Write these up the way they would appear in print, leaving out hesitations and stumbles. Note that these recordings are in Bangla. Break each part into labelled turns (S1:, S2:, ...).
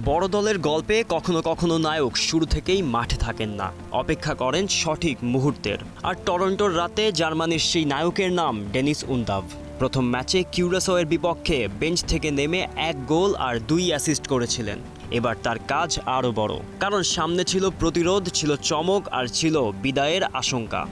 S1: বড় দলের গল্পে কখনো কখনো নায়ক শুরু থেকেই মাঠে থাকেন না, অপেক্ষা করেন সঠিক মুহূর্তের। আর টরন্টোর রাতে জার্মানির সেই নায়কের নাম ডেনিস উনদাভ। প্রথম ম্যাচে কিউরাসোয়ের বিপক্ষে বেঞ্চ থেকে নেমে 1 গোল আর 2 অ্যাসিস্ট করেছিলেন। এবার তার কাজ আরও বড়, কারণ সামনে ছিল প্রতিরোধ, ছিল চমক আর ছিল বিদায়ের আশঙ্কা।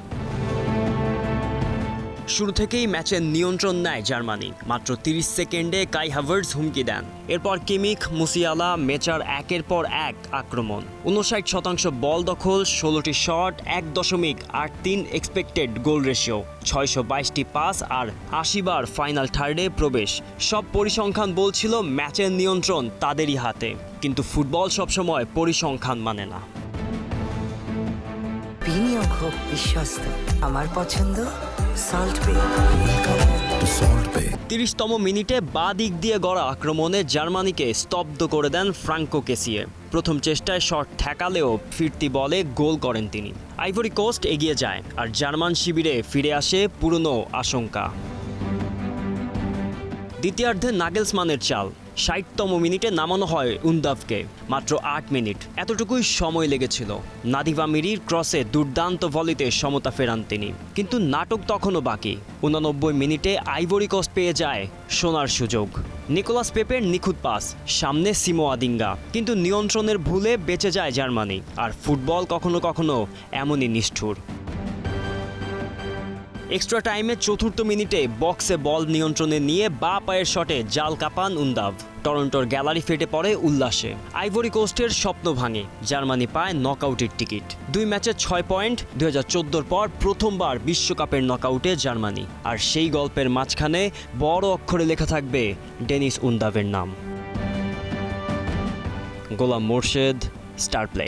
S1: শুরু থেকেই ম্যাচের নিয়ন্ত্রণ নেয় জার্মানি। মাত্র 30 সেকেন্ডে কাই হাভার্টজ হুমকি দেন। এরপর কিমিখ, মুসিয়ালা, মেচার একের পর এক আক্রমণ। 59% বল দখল, 16টি শট, 1.83 এক্সপেক্টেড গোল রেশিও, 622টি পাস আর 80 বার ফাইনাল থার্ডে প্রবেশ। সব পরিসংখ্যান বলছিল ম্যাচের নিয়ন্ত্রণ তাদেরই হাতে। কিন্তু ফুটবল সবসময় পরিসংখ্যান মানে না।
S2: বিনিয়োগ হোক বিশ্বস্ত, আমার পছন্দ সল্ট বে।
S1: 30তম মিনিটে বাঁ দিক দিয়ে গড়া আক্রমণে জার্মানিকে স্তব্ধ করে দেন ফ্রাঙ্কো কেসিয়ে। প্রথম চেষ্টায় শট ঠেকালেও ফিরতি বলে গোল করেন তিনি। আইভরি কোস্ট এগিয়ে যায় আর জার্মান শিবিরে ফিরে আসে পুরনো আশঙ্কা। দ্বিতীয়ার্ধে নাগেলসমানের চাল। 60তম মিনিটে নামানো হয় উনদাভকে। মাত্র 8 মিনিট, এতটুকুই সময় লেগেছিল। নাদিভা মিরির ক্রসে দুর্দান্ত ভলিতে সমতা ফেরান তিনি। কিন্তু নাটক তখনও বাকি। 89 মিনিটে আইভরি কোস্ট পেয়ে যায় সোনার সুযোগ। নিকোলাস পেপের নিখুঁত পাস, সামনে সিমো আদিঙ্গা, কিন্তু নিয়ন্ত্রণের ভুলে বেঁচে যায় জার্মানি। আর ফুটবল কখনো কখনো এমনই নিষ্ঠুর। এক্সট্রা টাইমে 4র্থ মিনিটে বক্সে বল নিয়ন্ত্রণে নিয়ে বাঁ পায়ের শটে জাল কাপান উনদাভ। টরন্টোর গ্যালারি ফেটে পড়ে উল্লাসে। আইভরি কোস্টের স্বপ্ন ভাঙে, জার্মানি পায় নকআউটের টিকিট। 2 ম্যাচে 6 পয়েন্ট। 2014 পর প্রথমবার বিশ্বকাপের নকআউটে জার্মানি। আর সেই গল্পের মাঝখানে বড় অক্ষরে লেখা থাকবে ডেনিস উনদাভের নাম। গোলাম মোর্শেদ, স্টার প্লে।